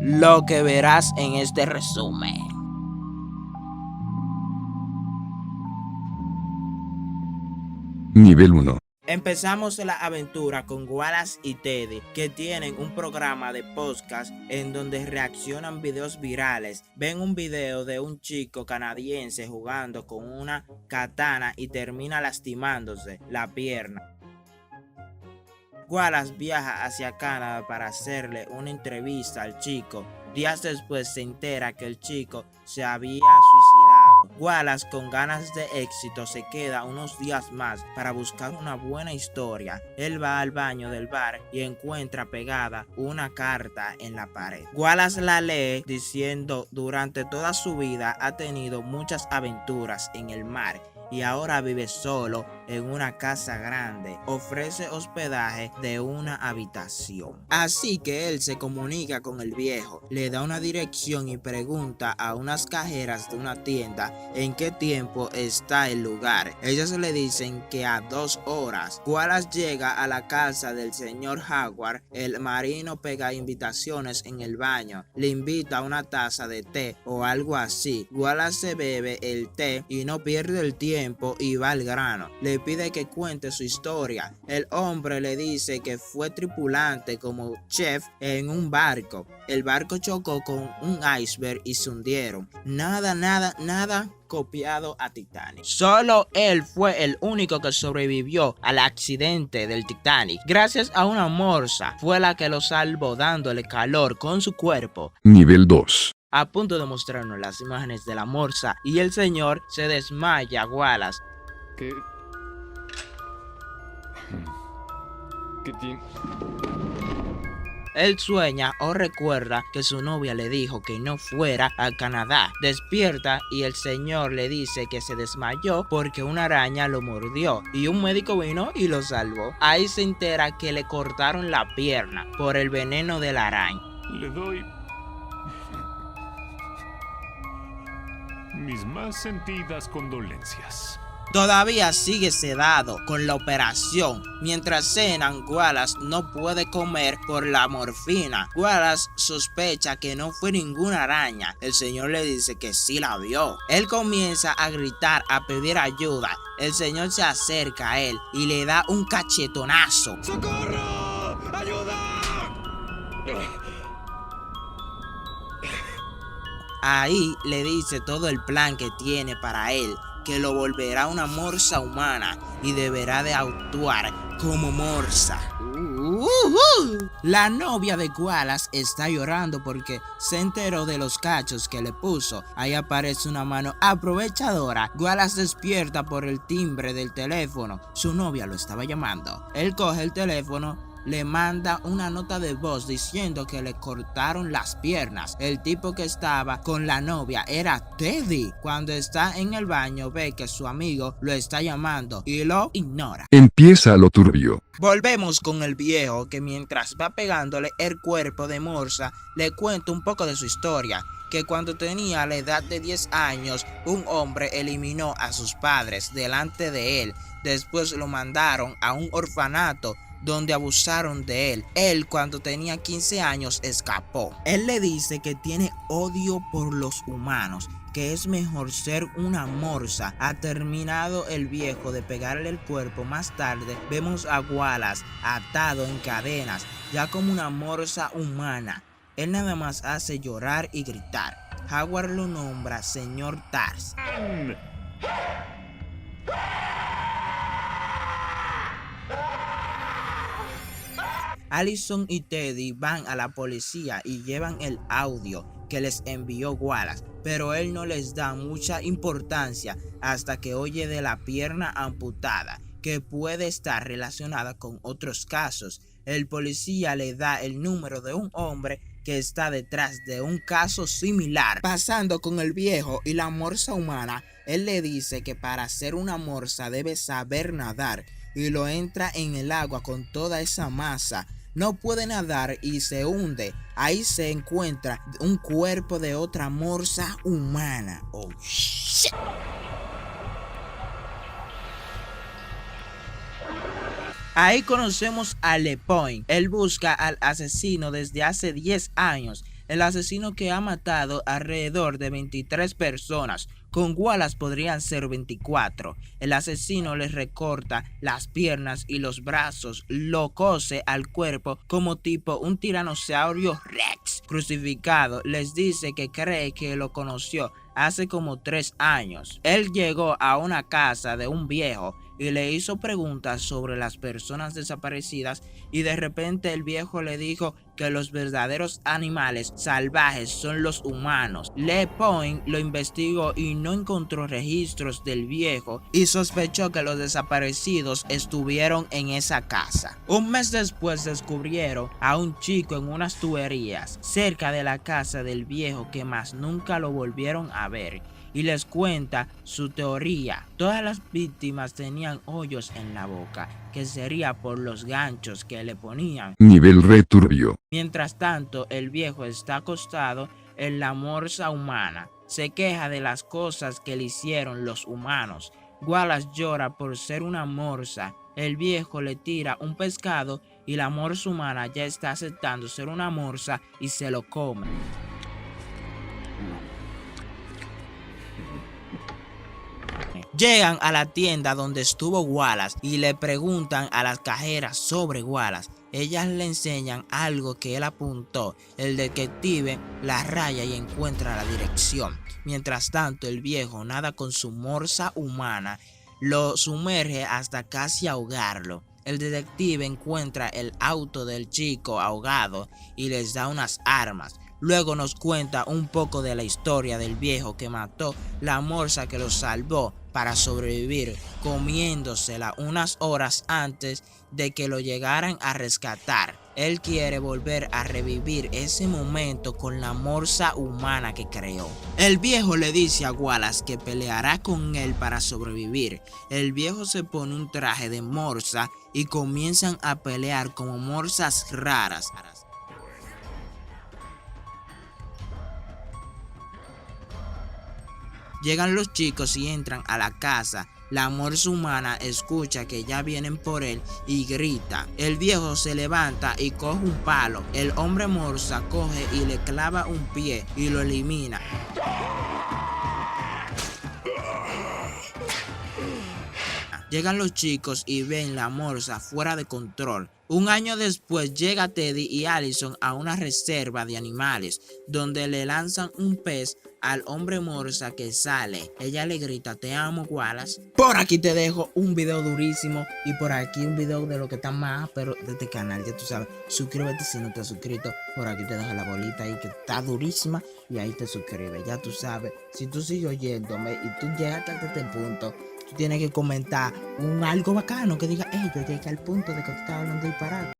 lo que verás en este resumen. Nivel 1. Empezamos la aventura con Wallace y Teddy, que tienen un programa de podcast en donde reaccionan videos virales. Ven un video de un chico canadiense jugando con una katana y termina lastimándose la pierna. Wallace viaja hacia Canadá para hacerle una entrevista al chico. Días después se entera que el chico se había suicidado. Wallace, con ganas de éxito, se queda unos días más para buscar una buena historia. Él va al baño del bar y encuentra pegada una carta en la pared. Wallace la lee diciendo: durante toda su vida ha tenido muchas aventuras en el mar y ahora vive solo en una casa grande. Ofrece hospedaje de una habitación. Así que él se comunica con el viejo, le da una dirección y pregunta a unas cajeras de una tienda en qué tiempo está el lugar. Ellas le dicen que a 2 horas. Wallace llega a la casa del señor Howard. El marino pega invitaciones en el baño. Le invita a una taza de té o algo así. Wallace se bebe el té y no pierde el tiempo y va al grano. Le pide que cuente su historia. El hombre le dice que fue tripulante como chef en un barco. El barco chocó con un iceberg y se hundieron. Nada copiado a Titanic. Solo él fue el único que sobrevivió al accidente del Titanic. Gracias a una morsa fue la que lo salvó, dándole calor con su cuerpo. Nivel 2. A punto de mostrarnos las imágenes de la morsa y el señor se desmaya. Wallace, ¿Qué tiene? él sueña o recuerda que su novia le dijo que no fuera a Canadá. Despierta y el señor le dice que se desmayó porque una araña lo mordió y un médico vino y lo salvó. Ahí se entera que le cortaron la pierna por el veneno de la araña. Le doy mis más sentidas condolencias. Todavía sigue sedado con la operación. Mientras cenan, Wallace no puede comer por la morfina. Wallace sospecha que no fue ninguna araña. El señor le dice que sí la vio. Él comienza a gritar, a pedir ayuda. El señor se acerca a él y le da un cachetonazo. ¡Socorro! ¡Ayuda! Ahí le dice todo el plan que tiene para él, que lo volverá una morsa humana y deberá de actuar como morsa. La novia de Wallace está llorando porque se enteró de los cachos que le puso. Ahí aparece una mano aprovechadora. Wallace despierta por el timbre del teléfono. Su novia lo estaba llamando. Él coge el teléfono, le manda una nota de voz diciendo que le cortaron las piernas. El tipo que estaba con la novia era Teddy. Cuando está en el baño ve que su amigo lo está llamando y lo ignora. Empieza lo turbio. Volvemos con el viejo, que mientras va pegándole el cuerpo de morsa le cuenta un poco de su historia. Que cuando tenía la edad de 10 años, un hombre eliminó a sus padres delante de él. Después lo mandaron a un orfanato donde abusaron de él. Él, cuando tenía 15 años, escapó. Él le dice que tiene odio por los humanos, que es mejor ser una morsa. Ha terminado el viejo de pegarle el cuerpo. Más tarde vemos a Wallace atado en cadenas, ya como una morsa humana. Él nada más hace llorar y gritar. Howard lo nombra señor Tars. Allison y Teddy van a la policía y llevan el audio que les envió Wallace, pero él no les da mucha importancia hasta que oye de la pierna amputada, que puede estar relacionada con otros casos. El policía le da el número de un hombre que está detrás de un caso similar. Pasando con el viejo y la morsa humana, él le dice que para ser una morsa debe saber nadar y lo entra en el agua con toda esa masa. No puede nadar y se hunde. Ahí se encuentra un cuerpo de otra morsa humana. Oh shit. Ahí conocemos a LePoint. Él busca al asesino desde hace 10 años. el asesino que ha matado alrededor de 23 personas. Con Wallace podrían ser 24. El asesino les recorta las piernas y los brazos, lo cose al cuerpo como tipo un tiranosaurio Rex crucificado. Les dice que cree que lo conoció hace como 3 años. Él llegó a una casa de un viejo y le hizo preguntas sobre las personas desaparecidas y de repente el viejo le dijo que los verdaderos animales salvajes son los humanos. LePoint lo investigó y no encontró registros del viejo y sospechó que los desaparecidos estuvieron en esa casa. Un mes después descubrieron a un chico en unas tuberías cerca de la casa del viejo que más nunca lo volvieron a ver. Y les cuenta su teoría. Todas las víctimas tenían hoyos en la boca, que sería por los ganchos que le ponían. Nivel returbio. Mientras tanto, el viejo está acostado en la morsa humana. Se queja de las cosas que le hicieron los humanos. Wallace llora por ser una morsa. El viejo le tira un pescado y la morsa humana ya está aceptando ser una morsa y se lo come. Llegan a la tienda donde estuvo Wallace y le preguntan a las cajeras sobre Wallace. Ellas le enseñan algo que él apuntó. El detective la raya y encuentra la dirección. Mientras tanto, el viejo nada con su morsa humana, lo sumerge hasta casi ahogarlo. El detective encuentra el auto del chico ahogado y les da unas armas. Luego nos cuenta un poco de la historia del viejo que mató la morsa que lo salvó para sobrevivir, comiéndosela unas horas antes de que lo llegaran a rescatar. Él quiere volver a revivir ese momento con la morsa humana que creó. El viejo le dice a Wallace que peleará con él para sobrevivir. El viejo se pone un traje de morsa y comienzan a pelear como morsas raras. Llegan los chicos y entran a la casa. La morsa humana escucha que ya vienen por él y grita. El viejo se levanta y coge un palo. El hombre morsa coge y le clava un pie y lo elimina. Llegan los chicos y ven la morsa fuera de control. Un año después llega Teddy y Allison a una reserva de animales donde le lanzan un pez al hombre morsa que sale. Ella le grita: "Te amo, Wallace". Por aquí te dejo un video durísimo y por aquí un video de lo que está más pero de este canal, ya tú sabes. Suscríbete si no te has suscrito. Por aquí te dejo la bolita ahí que está durísima y ahí te suscribes, ya tú sabes. Si tú sigues oyéndome y tú llegaste hasta este punto, tú tienes que comentar algo bacano que diga: "Hey, yo llegué al punto de que tú estás hablando disparate".